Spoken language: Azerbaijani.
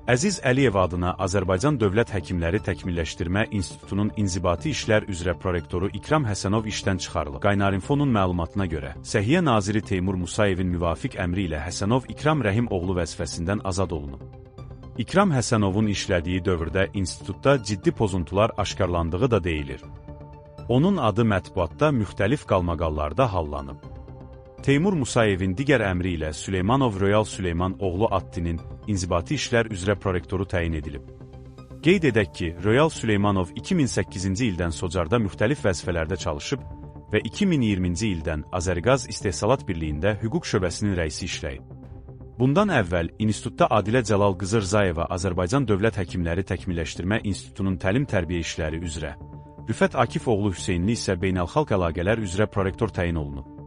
Əziz Əliyev adına Azərbaycan Dövlət Həkimləri Təkmilləşdirmə İnstitutunun İnzibati İşlər üzrə prorektoru İkram Həsənov işdən çıxarılıb. Qaynarinfonun məlumatına görə, Səhiyyə Naziri Teymur Musayevin müvafiq əmri ilə Həsənov İkram Rəhim oğlu vəzifəsindən azad olunub. İkram Həsənovun işlədiyi dövrdə institutda ciddi pozuntular aşkarlandığı da deyilir. Onun adı mətbuatda müxtəlif qalmaqallarda hallanıb. Teymur Musayevin digər əmri ilə Süleymanov Royal Süleyman oğlu Attinin İnzibati İşlər üzrə prorektoru təyin edilib. Qeyd edək ki, Royal Süleymanov 2008-ci ildən Socarda müxtəlif vəzifələrdə çalışıb və 2020-ci ildən Azərqaz İstehsalat Birliyində hüquq şöbəsinin rəisi işləyib. Bundan əvvəl institutda Adilə Cəlal qızı Rzayeva Azərbaycan Dövlət Həkimləri Təkmilləşdirmə İnstitutunun təlim-tərbiyə işləri üzrə, Rüfət Akif oğlu Hüseynli isə beynəlxalq əlaqələr üzrə prorektor təyin olunub.